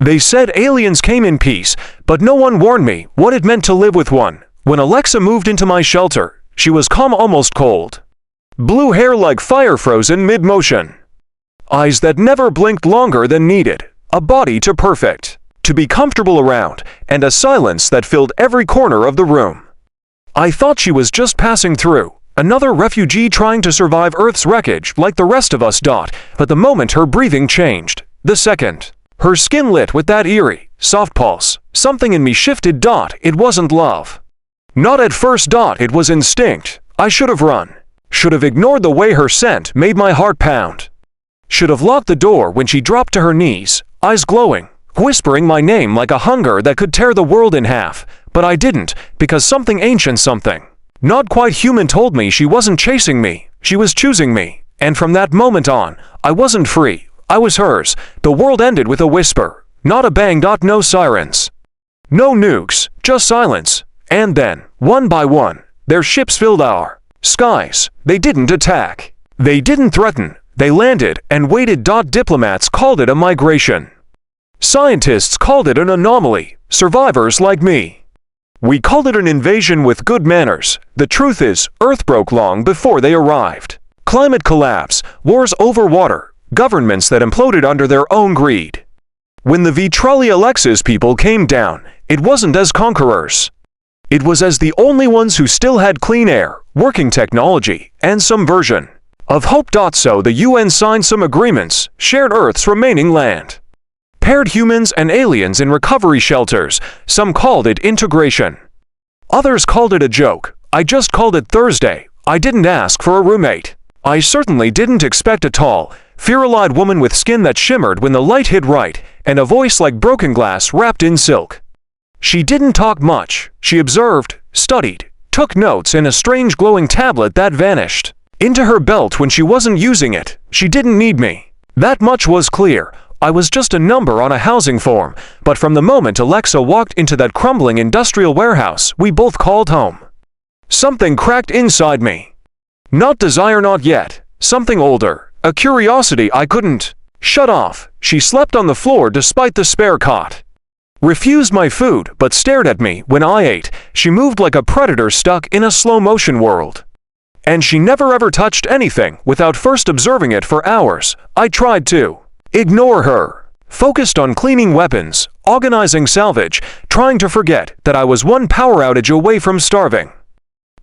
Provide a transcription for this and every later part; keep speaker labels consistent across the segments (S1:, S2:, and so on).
S1: They said aliens came in peace, but no one warned me what it meant to live with one. When Alexa moved into my shelter, she was calm, almost cold. Blue hair like fire frozen mid-motion. Eyes that never blinked longer than needed. A body too perfect to be comfortable around, and a silence that filled every corner of the room. I thought she was just passing through, another refugee trying to survive Earth's wreckage like the rest of us. But the moment her breathing changed, the second her skin lit with that eerie, soft pulse, something in me shifted. It wasn't love. Not at first. It was instinct. I should have run. Should have ignored the way her scent made my heart pound. Should have locked the door when she dropped to her knees, eyes glowing, whispering my name like a hunger that could tear the world in half. But I didn't, because something ancient, something not quite human told me she wasn't chasing me, she was choosing me. And from that moment on, I wasn't free, I was hers. The world ended with a whisper, not a bang. No sirens, no nukes, just silence. And then, one by one, their ships filled our skies. They didn't attack. They didn't threaten. They landed and waited. Diplomats called it a migration. Scientists called it an anomaly. Survivors like me, we called it an invasion with good manners. The truth is, Earth broke long before they arrived. Climate collapse, wars over water, governments that imploded under their own greed. When the Vitrali Alexa's people came down, it wasn't as conquerors. It was as the only ones who still had clean air, working technology, and some version of hope. So the UN signed some agreements, shared Earth's remaining land, paired humans and aliens in recovery shelters. Some called it integration. Others called it a joke. I just called it Thursday. I didn't ask for a roommate. I certainly didn't expect a tall, feral-eyed woman with skin that shimmered when the light hit right, and a voice like broken glass wrapped in silk. She didn't talk much. She observed, studied, took notes in a strange glowing tablet that vanished into her belt when she wasn't using it. She didn't need me. That much was clear. I was just a number on a housing form. But from the moment Alexa walked into that crumbling industrial warehouse we both called home, something cracked inside me. Not desire, not yet. Something older. A curiosity I couldn't shut off. She slept on the floor despite the spare cot. Refused my food, but stared at me when I ate. She moved like a predator stuck in a slow-motion world. And she never ever touched anything without first observing it for hours. I tried to ignore her. Focused on cleaning weapons, organizing salvage, trying to forget that I was one power outage away from starving.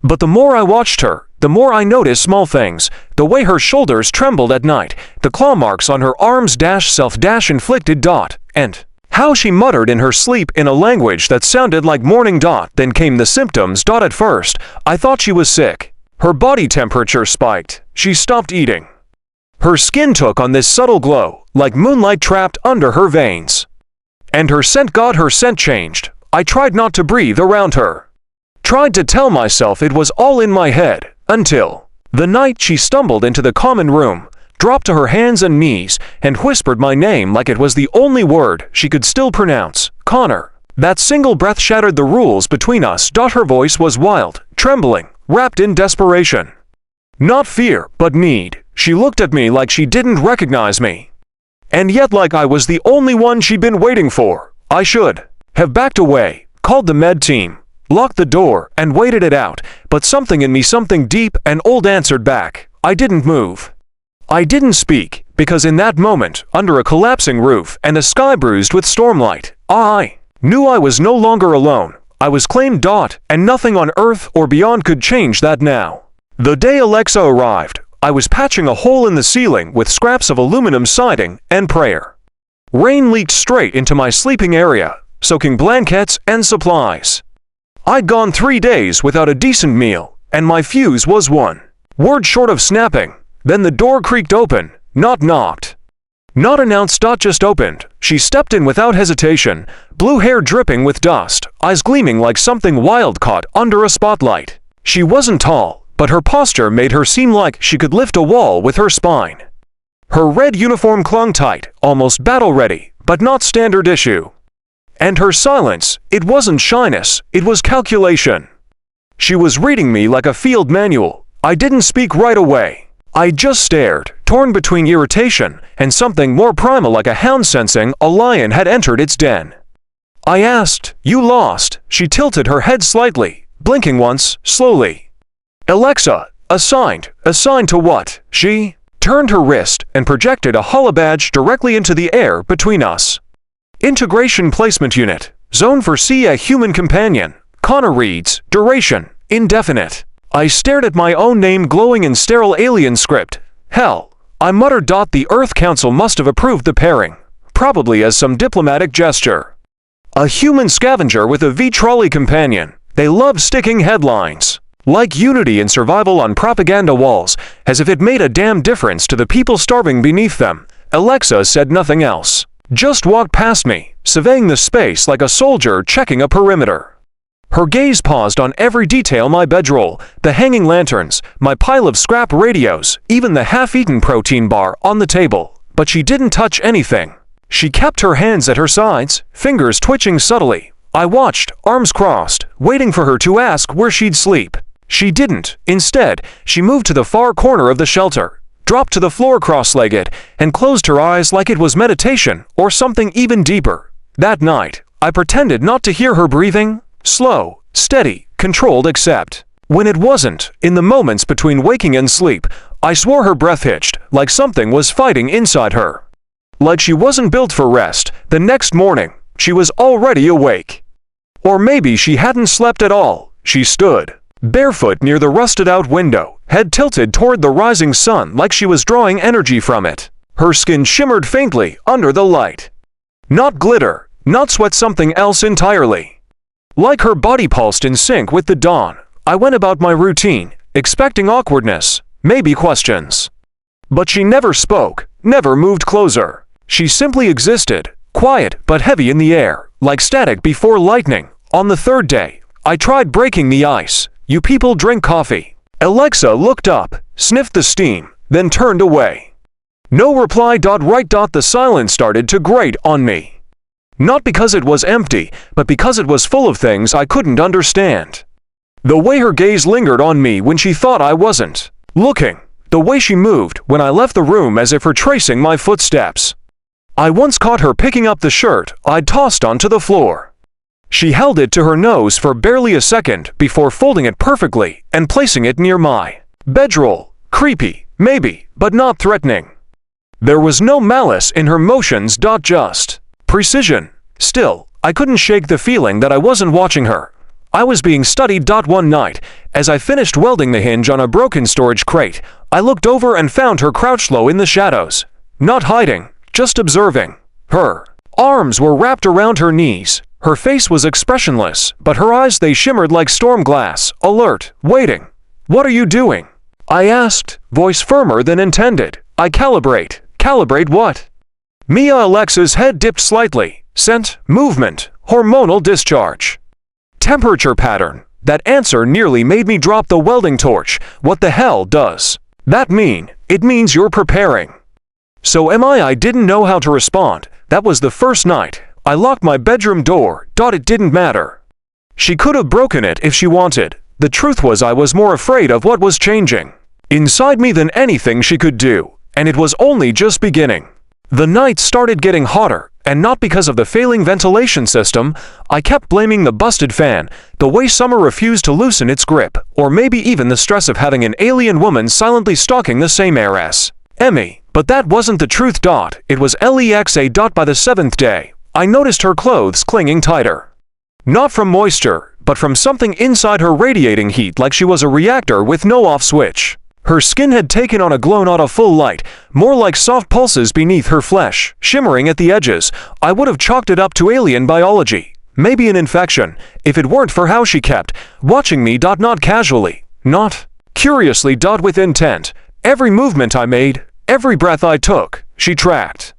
S1: But the more I watched her, the more I noticed small things. The way her shoulders trembled at night, the claw marks on her arms, self-inflicted. And how she muttered in her sleep in a language that sounded like morning. Then came the symptoms. At first, I thought she was sick. Her body temperature spiked. She stopped eating. Her skin took on this subtle glow, like moonlight trapped under her veins. And her scent, her scent changed. I tried not to breathe around her. Tried to tell myself it was all in my head, until the night she stumbled into the common room, dropped to her hands and knees, and whispered my name like it was the only word she could still pronounce. Connor. That single breath shattered the rules between us. Her voice was wild, trembling, wrapped in desperation. Not fear, but need. She looked at me like she didn't recognize me. And yet like I was the only one she'd been waiting for. I should have backed away, called the med team, locked the door, and waited it out. But something in me, something deep and old, answered back. I didn't move. I didn't speak, because in that moment, under a collapsing roof and a sky bruised with stormlight, I knew I was no longer alone. I was claimed. And nothing on Earth or beyond could change that now. The day Alexa arrived, I was patching a hole in the ceiling with scraps of aluminum siding and prayer. Rain leaked straight into my sleeping area, soaking blankets and supplies. I'd gone 3 days without a decent meal, and my fuse was one word short of snapping. Then the door creaked open, not knocked, not announced. Just opened. She stepped in without hesitation, blue hair dripping with dust, eyes gleaming like something wild caught under a spotlight. She wasn't tall, but her posture made her seem like she could lift a wall with her spine. Her red uniform clung tight, almost battle-ready, but not standard issue. And her silence, it wasn't shyness, it was calculation. She was reading me like a field manual. I didn't speak right away. I just stared, torn between irritation and something more primal like a hound sensing a lion had entered its den. I asked, "You lost?" She tilted her head slightly, blinking once, slowly. "Alexa, assigned to what?" She turned her wrist and projected a hollow badge directly into the air between us. "Integration Placement Unit. Zone for a human companion." Connor reads, "Duration, indefinite." I stared at my own name glowing in sterile alien script. Hell, I muttered. The Earth Council must have approved the pairing, probably as some diplomatic gesture. A human scavenger with a V-trolley companion. They love sticking headlines like unity and survival on propaganda walls, as if it made a damn difference to the people starving beneath them. Alexa said nothing else. Just walked past me, surveying the space like a soldier checking a perimeter. Her gaze paused on every detail: my bedroll, the hanging lanterns, my pile of scrap radios, even the half-eaten protein bar on the table. But she didn't touch anything. She kept her hands at her sides, fingers twitching subtly. I watched, arms crossed, waiting for her to ask where she'd sleep. She didn't. Instead, she moved to the far corner of the shelter, dropped to the floor cross-legged, and closed her eyes like it was meditation or something even deeper. That night, I pretended not to hear her breathing. Slow, steady, controlled, except when it wasn't. In the moments between waking and sleep, I swore her breath hitched, like something was fighting inside her. Like she wasn't built for rest. The next morning, she was already awake. Or maybe she hadn't slept at all. She stood, barefoot near the rusted-out window, head tilted toward the rising sun like she was drawing energy from it. Her skin shimmered faintly under the light. Not glitter, not sweat, something else entirely. Like her body pulsed in sync with the dawn. I went about my routine, expecting awkwardness, maybe questions. But she never spoke, never moved closer. She simply existed, quiet but heavy in the air, like static before lightning. On the third day, I tried breaking the ice. "You people drink coffee." Alexa looked up, sniffed the steam, then turned away. No reply. Right. The silence started to grate on me. Not because it was empty, but because it was full of things I couldn't understand. The way her gaze lingered on me when she thought I wasn't looking. The way she moved when I left the room as if retracing my footsteps. I once caught her picking up the shirt I'd tossed onto the floor. She held it to her nose for barely a second before folding it perfectly and placing it near my bedroll. Creepy, maybe, but not threatening. There was no malice in her motions. Just precision. Still, I couldn't shake the feeling that I wasn't watching her. I was being studied. One night, as I finished welding the hinge on a broken storage crate, I looked over and found her crouched low in the shadows. Not hiding, just observing. Her arms were wrapped around her knees. Her face was expressionless, but her eyes, they shimmered like storm glass, alert, waiting. "What are you doing?" I asked, voice firmer than intended. "I calibrate." "Calibrate what?" Mia. Alexa's head dipped slightly. "Scent, movement, hormonal discharge, temperature pattern." That answer nearly made me drop the welding torch. What the hell does that mean? It means you're preparing. So am I? I didn't know how to respond. That was the first night. I locked my bedroom door. It didn't matter. She could have broken it if she wanted. The truth was, I was more afraid of what was changing inside me than anything she could do, and it was only just beginning. The nights started getting hotter, and not because of the failing ventilation system. I kept blaming the busted fan, the way summer refused to loosen its grip, or maybe even the stress of having an alien woman silently stalking the same heiress, Emmy. But that wasn't the truth. It was Alexa. By the seventh day, I noticed her clothes clinging tighter. Not from moisture, but from something inside her radiating heat, like she was a reactor with no off switch. Her skin had taken on a glow, not a full light, more like soft pulses beneath her flesh, shimmering at the edges. I would have chalked it up to alien biology, maybe an infection, if it weren't for how she kept watching me. Not casually, not curiously. With intent. Every movement I made, every breath I took, she tracked.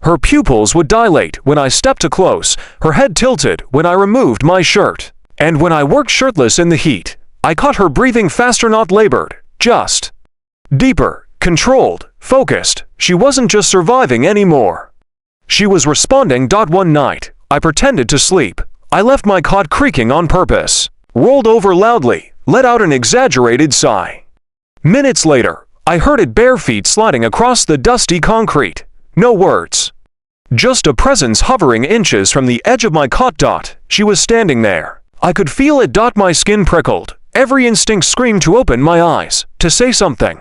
S1: Her pupils would dilate when I stepped too close, her head tilted when I removed my shirt. And when I worked shirtless in the heat, I caught her breathing faster, not labored, just deeper, controlled, focused. She wasn't just surviving anymore. She was responding. One night, I pretended to sleep. I left my cot creaking on purpose, rolled over loudly, let out an exaggerated sigh. Minutes later, I heard it bare feet sliding across the dusty concrete. No words. Just a presence hovering inches from the edge of my cot. She was standing there. I could feel it. My skin prickled. Every instinct screamed to open my eyes, to say something.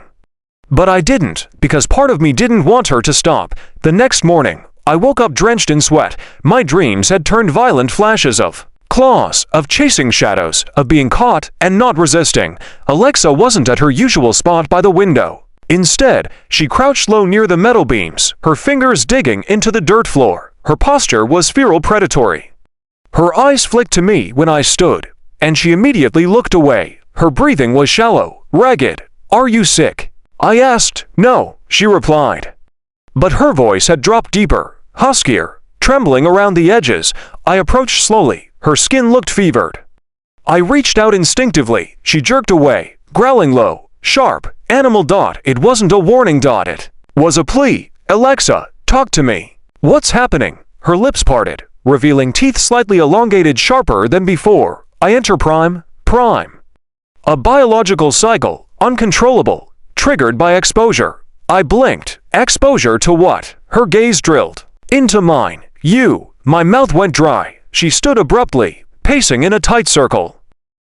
S1: But I didn't, because part of me didn't want her to stop. The next morning, I woke up drenched in sweat. My dreams had turned violent flashes of claws, of chasing shadows, of being caught and not resisting. Alexa wasn't at her usual spot by the window. Instead, she crouched low near the metal beams, her fingers digging into the dirt floor. Her posture was feral predatory. Her eyes flicked to me when I stood, and she immediately looked away. Her breathing was shallow, ragged. "Are you sick?" I asked. "No," she replied. But her voice had dropped deeper, huskier, trembling around the edges. I approached slowly. Her skin looked fevered. I reached out instinctively. She jerked away, growling low, sharp, animal. It wasn't a warning. It was a plea. "Alexa, talk to me." "What's happening?" Her lips parted, revealing teeth slightly elongated, sharper than before. "I enter prime. A biological cycle, uncontrollable, triggered by exposure." I blinked. Exposure to what? Her gaze drilled into mine. "You." My mouth went dry. She stood abruptly, pacing in a tight circle.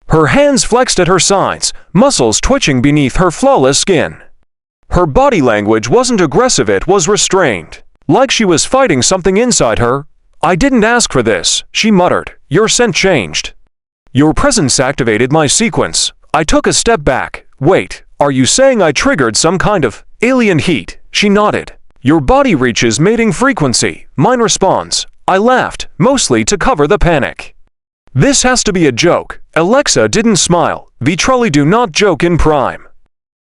S1: Her hands flexed at her sides, muscles twitching beneath her flawless skin. Her body language wasn't aggressive, it was restrained, like she was fighting something inside her. "I didn't ask for this," she muttered. "Your scent changed. Your presence activated my sequence." I took a step back. "Wait, are you saying I triggered some kind of alien heat?" She nodded. "Your body reaches mating frequency," mine responds. I laughed, mostly to cover the panic. "This has to be a joke." Alexa didn't smile. "We truly do not joke in prime.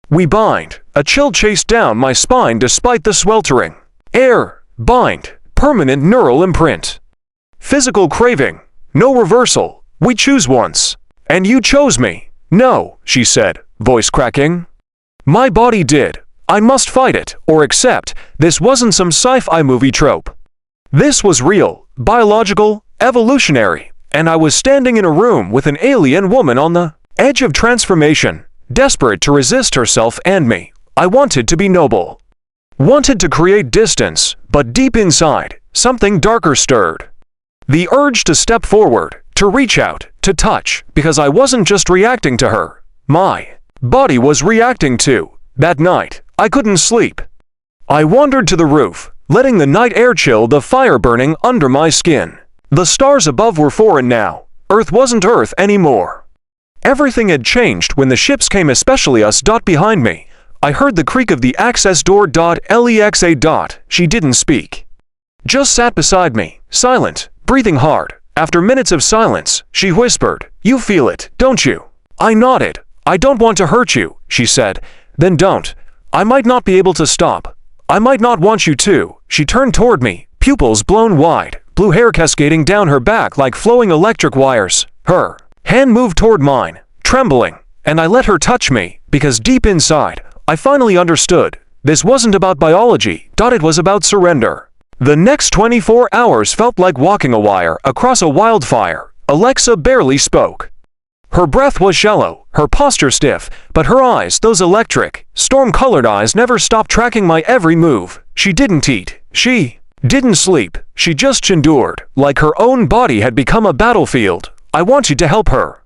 S1: We bind." A chill chased down my spine despite the sweltering air. Bind. Permanent neural imprint. Physical craving. No reversal. We choose once. "And you chose me." "No," she said, voice cracking. "My body did. I must fight it, or accept. This wasn't some sci-fi movie trope. This was real, biological, evolutionary, and I was standing in a room with an alien woman on the edge of transformation, desperate to resist herself and me. I wanted to be noble. Wanted to create distance, but deep inside, something darker stirred. The urge to step forward, to reach out, to touch, because I wasn't just reacting to her. My body was reacting too. That night, I couldn't sleep. I wandered to the roof, letting the night air chill the fire burning under my skin. The stars above were foreign now. Earth wasn't Earth anymore. Everything had changed when the ships came, especially us. Behind me, I heard the creak of the access door. Alexa. She didn't speak. Just sat beside me, silent, breathing hard. After minutes of silence, she whispered, "You feel it, don't you?" I nodded. "I don't want to hurt you," she said. "Then don't. I might not be able to stop. I might not want you to." She turned toward me, pupils blown wide, blue hair cascading down her back like flowing electric wires. Her hand moved toward mine, trembling, and I let her touch me, because deep inside, I finally understood. This wasn't about biology. It was about surrender. The next 24 hours felt like walking a wire across a wildfire. Alexa barely spoke. Her breath was shallow, her posture stiff, but her eyes, those electric, storm-colored eyes, never stopped tracking my every move. She didn't eat. She didn't sleep. She just endured, like her own body had become a battlefield. I wanted to help her.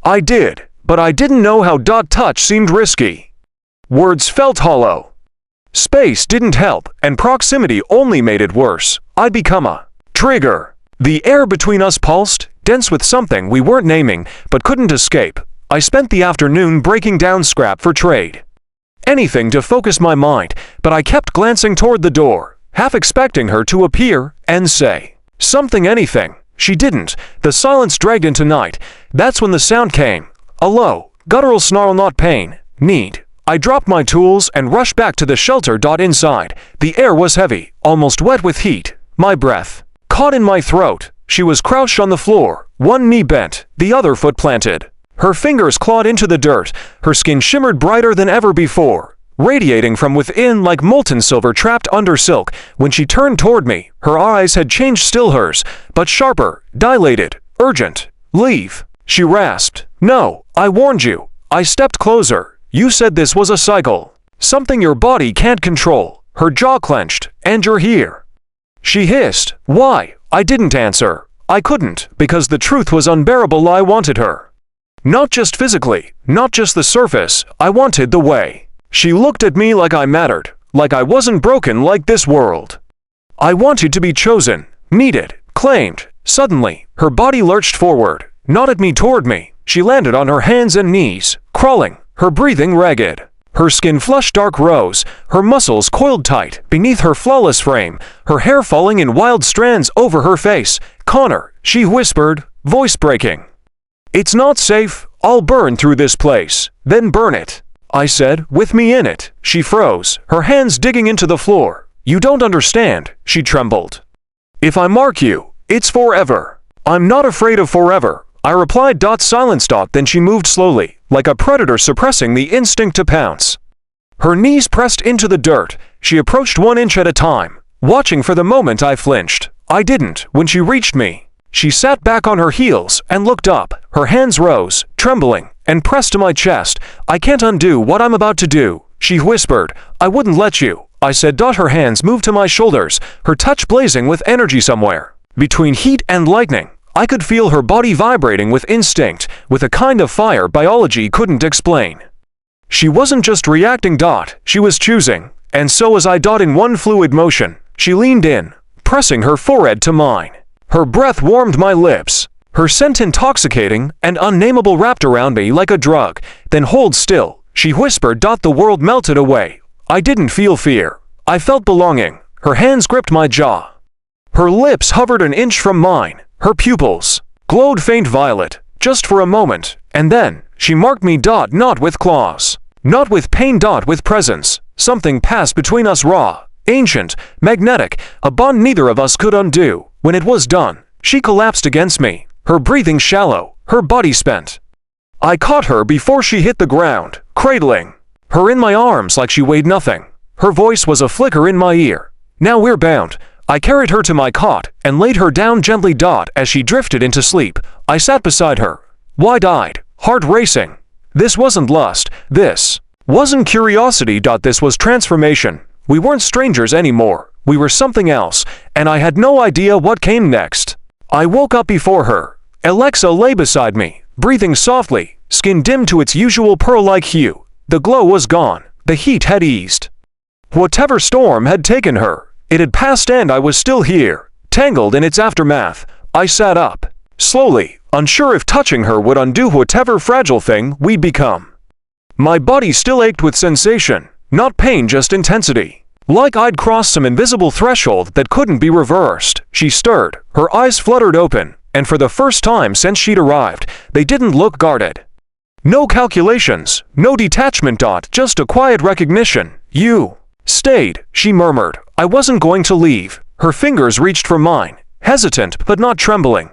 S1: I did, but I didn't know how. Touch seemed risky. Words felt hollow. Space didn't help, and proximity only made it worse. I'd become a trigger. The air between us pulsed, dense with something we weren't naming, but couldn't escape. I spent the afternoon breaking down scrap for trade. Anything to focus my mind, but I kept glancing toward the door, half expecting her to appear and say something, anything. She didn't. The silence dragged into night. That's when the sound came. A low, guttural snarl, not pain, need. I dropped my tools and rushed back to the shelter. Inside, the air was heavy, almost wet with heat. My breath caught in my throat. She was crouched on the floor, one knee bent, the other foot planted. Her fingers clawed into the dirt. Her skin shimmered brighter than ever before, radiating from within like molten silver trapped under silk. When she turned toward me, her eyes had changed, still hers, but sharper, dilated, urgent. "Leave," she rasped. "No, I warned you." I stepped closer. "You said this was a cycle." Something your body can't control. Her jaw clenched. And you're here. She hissed. Why? I didn't answer. I couldn't, because the truth was unbearable. I wanted her. Not just physically, not just the surface, I wanted the way. She looked at me like I mattered, like I wasn't broken like this world. I wanted to be chosen, needed, claimed. Suddenly, her body lurched forward, not at me, toward me. She landed on her hands and knees, crawling, her breathing ragged. Her skin flushed dark rose, her muscles coiled tight beneath her flawless frame, her hair falling in wild strands over her face. Connor, she whispered, voice breaking. It's not safe. I'll burn through this place, then burn it. I said, with me in it. She froze, her hands digging into the floor. You don't understand, she trembled. If I mark you, it's forever. I'm not afraid of forever, I replied. Silence. Then she moved slowly, like a predator suppressing the instinct to pounce. Her knees pressed into the dirt. She approached 1 inch at a time, watching for the moment I flinched. I didn't when she reached me. She sat back on her heels and looked up. Her hands rose, trembling, and pressed to my chest. I can't undo what I'm about to do, she whispered. I wouldn't let you, I said. Her hands moved to my shoulders, her touch blazing with energy somewhere between heat and lightning. I could feel her body vibrating with instinct, with a kind of fire biology couldn't explain. She wasn't just reacting. She was choosing, and so was I. In one fluid motion, she leaned in, pressing her forehead to mine. Her breath warmed my lips, her scent intoxicating and unnameable, wrapped around me like a drug. Then hold still, she whispered. The world melted away. I didn't feel fear. I felt belonging. Her hands gripped my jaw. Her lips hovered an inch from mine. Her pupils glowed faint violet, just for a moment, and then she marked me. Not with claws, not with pain. With presence. Something passed between us, raw, ancient, magnetic, a bond neither of us could undo. When it was done, she collapsed against me, her breathing shallow, her body spent. I caught her before she hit the ground, cradling her in my arms like she weighed nothing. Her voice was a flicker in my ear. Now we're bound. I carried her to my cot and laid her down gently. As she drifted into sleep, I sat beside her, wide-eyed, heart racing. This wasn't lust. This wasn't curiosity. This was transformation. We weren't strangers anymore. We were something else, and I had no idea what came next. I woke up before her. Elexa lay beside me, breathing softly, skin dimmed to its usual pearl-like hue. The glow was gone. The heat had eased. Whatever storm had taken her, it had passed, and I was still here, tangled in its aftermath. I sat up, slowly, unsure if touching her would undo whatever fragile thing we'd become. My body still ached with sensation, not pain, just intensity. Like I'd crossed some invisible threshold that couldn't be reversed. She stirred, her eyes fluttered open, and for the first time since she'd arrived, they didn't look guarded. No calculations, no detachment. Just a quiet recognition. You stayed, she murmured. I wasn't going to leave. Her fingers reached for mine, hesitant but not trembling.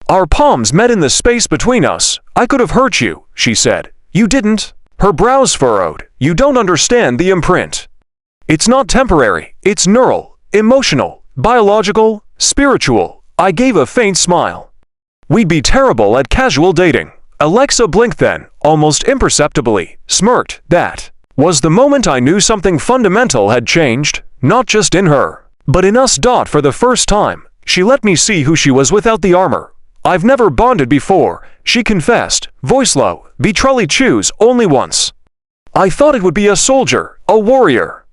S1: Our palms met in the space between us. I could have hurt you, she said. You didn't. Her brows furrowed. You don't understand the imprint. It's not temporary. It's neural, emotional, biological, spiritual. I gave a faint smile. We'd be terrible at casual dating. Alexa blinked, then, almost imperceptibly, smirked. That was the moment I knew something fundamental had changed, not just in her, but in us. For the first time, she let me see who she was without the armor. I've never bonded before, she confessed, voice low. Truly choose only once. I thought it would be a soldier, a warrior,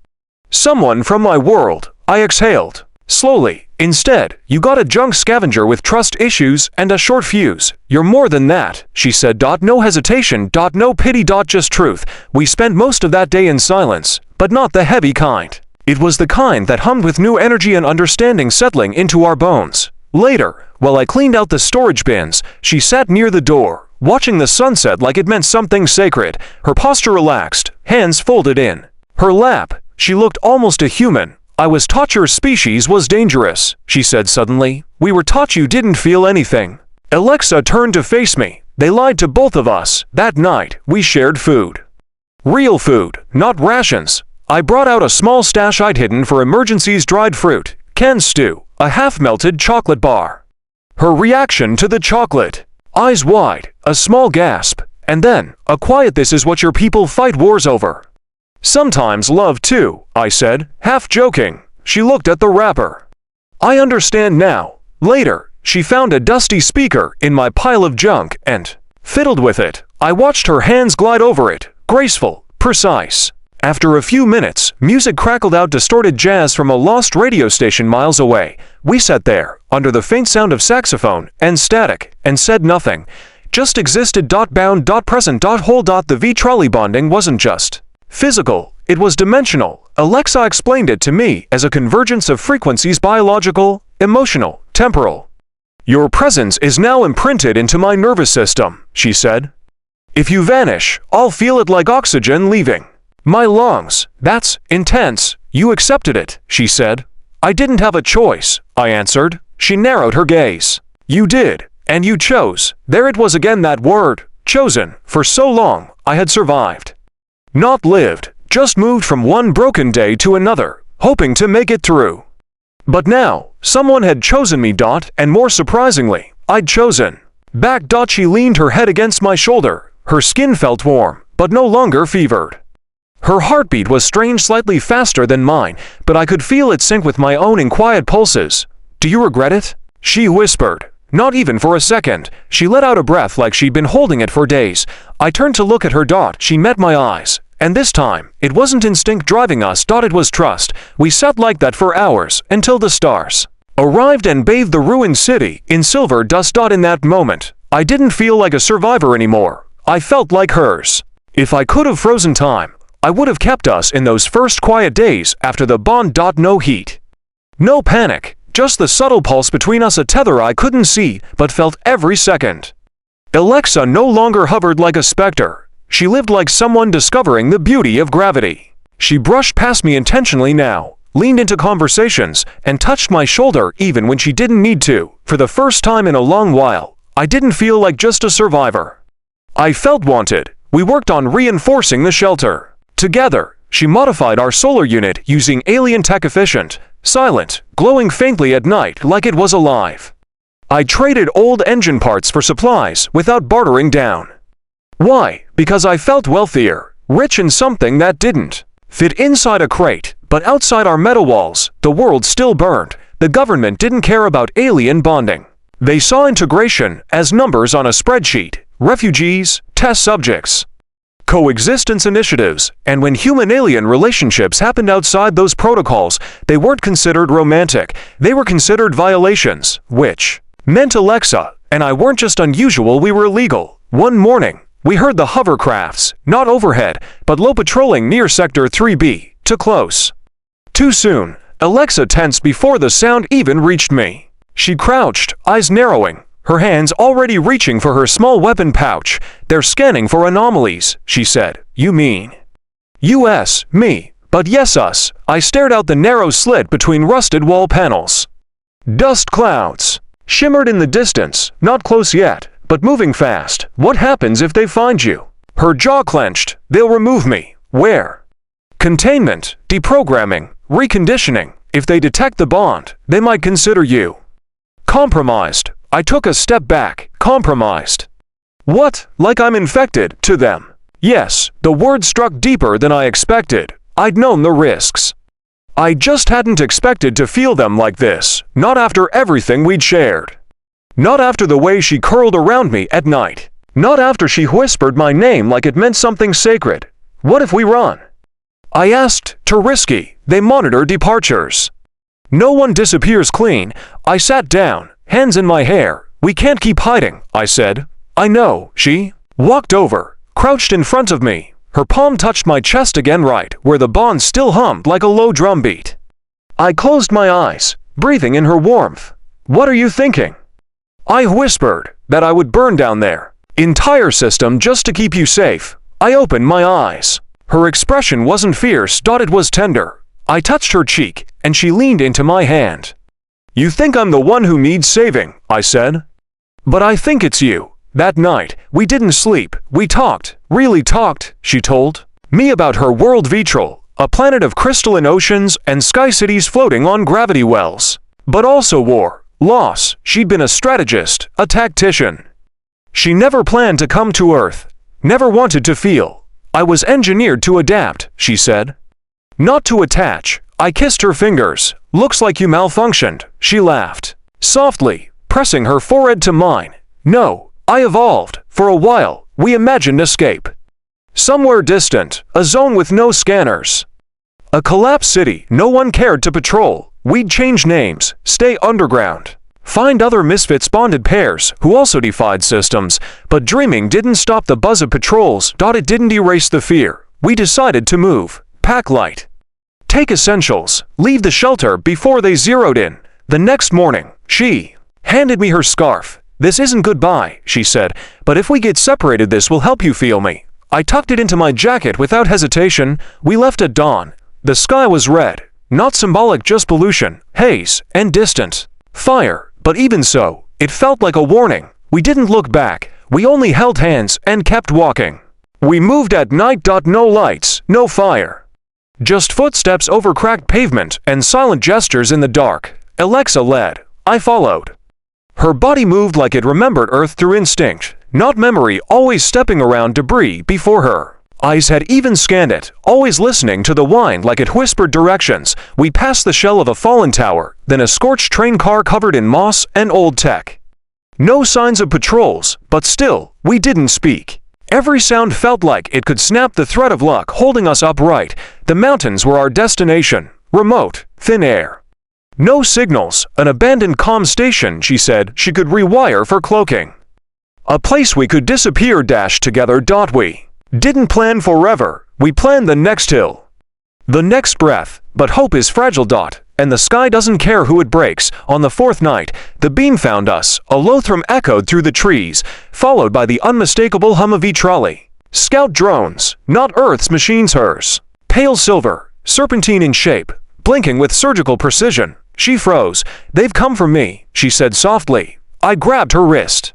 S1: someone from my world. I exhaled, slowly. Instead, you got a junk scavenger with trust issues and a short fuse. You're more than that, she said. No hesitation. No pity. Just truth. We spent most of that day in silence, but not the heavy kind. It was the kind that hummed with new energy and understanding settling into our bones. Later, while I cleaned out the storage bins, she sat near the door, watching the sunset like it meant something sacred. Her posture relaxed, hands folded in her lap. She looked almost a human. I was taught your species was dangerous, she said suddenly. We were taught you didn't feel anything. Alexa turned to face me. They lied to both of us. That night, we shared food. Real food, not rations. I brought out a small stash I'd hidden for emergencies: dried fruit, canned stew, a half-melted chocolate bar. Her reaction to the chocolate, eyes wide, a small gasp, and then a quiet "This is what your people fight wars over." Sometimes love too, I said, half joking. She looked at the wrapper. I understand now. Later, she found a dusty speaker in my pile of junk and fiddled with it. I watched her hands glide over it, graceful, precise. After a few minutes, music crackled out distorted jazz from a lost radio station miles away. We sat there, under the faint sound of saxophone and static, and said nothing. Just existed. Bound. Present. Whole. The V-trolley bonding wasn't just physical, it was dimensional. Alexa explained it to me as a convergence of frequencies: biological, emotional, temporal. Your presence is now imprinted into my nervous system, she said. If you vanish, I'll feel it like oxygen leaving my lungs. That's intense. You accepted it, she said. I didn't have a choice, I answered. She narrowed her gaze. You did, and you chose. There it was again, that word, chosen. For so long, I had survived. Not lived, just moved from one broken day to another, hoping to make it through. But now, someone had chosen me. And more surprisingly, I'd chosen back. She leaned her head against my shoulder. Her skin felt warm, but no longer fevered. Her heartbeat was strange, slightly faster than mine, but I could feel it sync with my own in quiet pulses. Do you regret it? She whispered. Not even for a second. She let out a breath like she'd been holding it for days. I turned to look at her. She met my eyes. And this time, it wasn't instinct driving us. It was trust. We sat like that for hours, until the stars arrived and bathed the ruined city in silver dust. In that moment, I didn't feel like a survivor anymore. I felt like hers. If I could have frozen time, I would have kept us in those first quiet days after the bond. No heat. No panic. Just the subtle pulse between us, a tether I couldn't see, but felt every second. Alexa no longer hovered like a specter. She lived like someone discovering the beauty of gravity. She brushed past me intentionally now, leaned into conversations, and touched my shoulder even when she didn't need to. For the first time in a long while, I didn't feel like just a survivor. I felt wanted. We worked on reinforcing the shelter. Together, she modified our solar unit using alien tech, efficient, silent, glowing faintly at night like it was alive. I traded old engine parts for supplies without bartering down. Why? Because I felt wealthier, rich in something that didn't fit inside a crate, but outside our metal walls. The world still burned. The government didn't care about alien bonding. They saw integration as numbers on a spreadsheet, refugees, test subjects, coexistence initiatives, and when human-alien relationships happened outside those protocols, they weren't considered romantic. They were considered violations, which meant Alexa and I weren't just unusual, we were illegal. One morning, we heard the hovercrafts, not overhead, but low, patrolling near Sector 3B, too close. Too soon. Alexa tensed before the sound even reached me. She crouched, eyes narrowing, her hands already reaching for her small weapon pouch. They're scanning for anomalies, she said. You mean? US, me, but yes, us. I stared out the narrow slit between rusted wall panels. Dust clouds shimmered in the distance, not close yet, but moving fast. What happens if they find you? Her jaw clenched. They'll remove me. Where? Containment, deprogramming, reconditioning. If they detect the bond, they might consider you compromised. I took a step back. Compromised. What? Like I'm infected, to them? Yes, the word struck deeper than I expected. I'd known the risks. I just hadn't expected to feel them like this. Not after everything we'd shared. Not after the way she curled around me at night. Not after she whispered my name like it meant something sacred. What if we run? I asked. Too risky. They monitor departures. No one disappears clean. I sat down, hands in my hair. We can't keep hiding, I said. I know. She walked over, crouched in front of me. Her palm touched my chest again, right where the bond still hummed like a low drum beat. I closed my eyes, breathing in her warmth. What are you thinking? I whispered that I would burn down their entire system just to keep you safe. I opened my eyes. Her expression wasn't fierce. It was tender. I touched her cheek, and she leaned into my hand. You think I'm the one who needs saving, I said. But I think it's you. That night, we didn't sleep. We talked, really talked, she told me about her world Vitral, a planet of crystalline oceans and sky cities floating on gravity wells. But also war, loss. She'd been a strategist, a tactician. She never planned to come to Earth, never wanted to feel I was engineered to adapt, she said. Not to attach. I kissed her fingers. Looks like you malfunctioned, she laughed. Softly, pressing her forehead to mine. No, I evolved. For a while, we imagined escape. Somewhere distant, a zone with no scanners. A collapsed city no one cared to patrol. We'd change names, stay underground. Find other misfits bonded pairs who also defied systems, but dreaming didn't stop the buzz of patrols. It didn't erase the fear. We decided to move. Pack light. Take essentials. Leave the shelter before they zeroed in. The next morning, she handed me her scarf. This isn't goodbye, she said, but if we get separated this will help you feel me. I tucked it into my jacket without hesitation. We left at dawn. The sky was red. Not symbolic, just pollution, haze, and distant fire. But even so, it felt like a warning. We didn't look back. We only held hands and kept walking. We moved at night. No lights, no fire. Just footsteps over cracked pavement and silent gestures in the dark. Alexa led. I followed. Her body moved like it remembered Earth through instinct, not memory, always stepping around debris before her. Eyes had even scanned it, always listening to the whine like it whispered directions. We passed the shell of a fallen tower, then a scorched train car covered in moss and old tech. No signs of patrols, but still, we didn't speak. Every sound felt like it could snap the thread of luck holding us upright. The mountains were our destination. Remote, thin air. No signals, an abandoned comm station, she said she could rewire for cloaking. A place we could disappear together. We didn't plan forever, we planned the next hill. The next breath, but hope is fragile. And the sky doesn't care who it breaks. On the fourth night, the beam found us. A Lothram echoed through the trees, followed by the unmistakable hum of a trolley. Scout drones, not Earth's machines, hers. Pale silver, serpentine in shape, blinking with surgical precision. She froze. They've come for me, she said softly. I grabbed her wrist.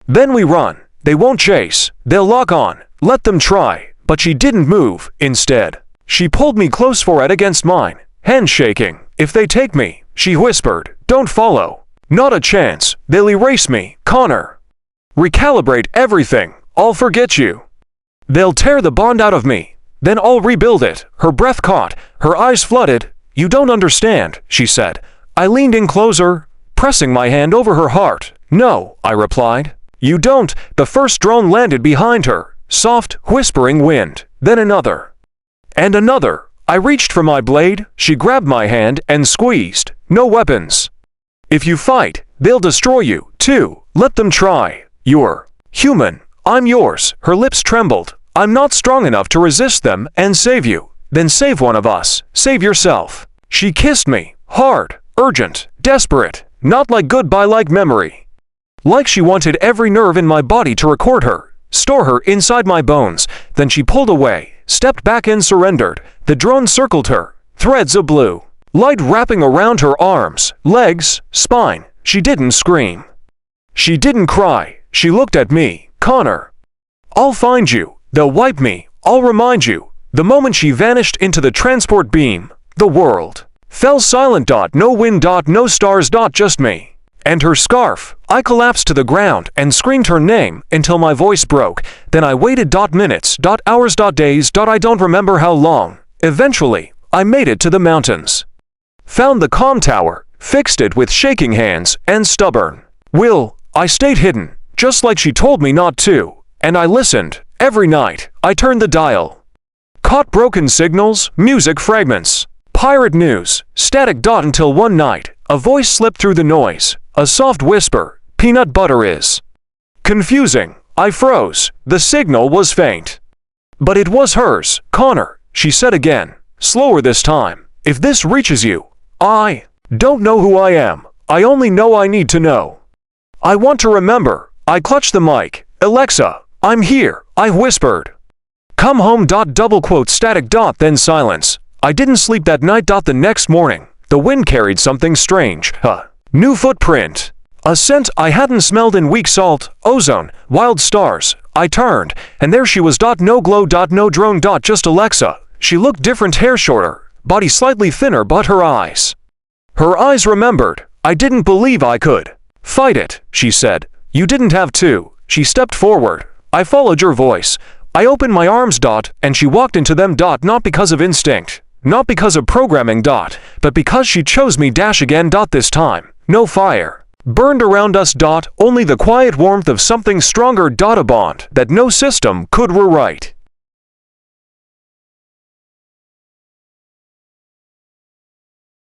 S1: Then we run. They won't chase. They'll lock on. Let them try. But she didn't move. Instead, she pulled me close, forehead against mine, hands shaking. If they take me, she whispered, don't follow. Not a chance. They'll erase me, Connor. Recalibrate everything. I'll forget you. They'll tear the bond out of me. Then I'll rebuild it. Her breath caught. Her eyes flooded. You don't understand, she said. I leaned in closer, pressing my hand over her heart. No, I replied. You don't. The first drone landed behind her. Soft, whispering wind. Then another. And another. I reached for my blade. She grabbed my hand and squeezed. No weapons. If you fight, they'll destroy you, too. Let them try. You're human. I'm yours. Her lips trembled. I'm not strong enough to resist them and save you. Then save one of us. Save yourself. She kissed me. Hard, urgent, desperate. Not like goodbye, like memory. Like she wanted every nerve in my body to record her, store her inside my bones. Then she pulled away, stepped back and surrendered. The drone circled her, threads of blue light wrapping around her arms, legs, spine. She didn't scream. She didn't cry. She looked at me. Connor. I'll find you. They'll wipe me. I'll remind you. The moment she vanished into the transport beam, the world fell silent. No wind. No stars. Just me. And her scarf. I collapsed to the ground and screamed her name until my voice broke. Then I waited. Minutes. Hours. Days. I don't remember how long. Eventually, I made it to the mountains. Found the comm tower, fixed it with shaking hands and stubborn will. I stayed hidden, just like she told me not to. And I listened. Every night, I turned the dial. Caught broken signals, music fragments, pirate news, static. Until one night, a voice slipped through the noise. A soft whisper, peanut butter is confusing. I froze. The signal was faint. But it was hers. Connor, she said again, slower this time. If this reaches you, I don't know who I am. I only know I need to know. I want to remember. I clutched the mic. Alexa, I'm here, I whispered. Come home. Double quote static. Then silence. I didn't sleep that night. The next morning, the wind carried something strange. New footprint. A scent I hadn't smelled in weeks. Salt, ozone, wild stars. I turned, and there she was. No glow. No drone. Just Alexa. She looked different, hair shorter, body slightly thinner, but her eyes remembered. I didn't believe I could fight it, she said. You didn't have to. She stepped forward. I followed your voice. I opened my arms, and she walked into them, not because of instinct, not because of programming, but because she chose me again, this time. No fire burned around us, only the quiet warmth of something stronger, a bond that no system could rewrite.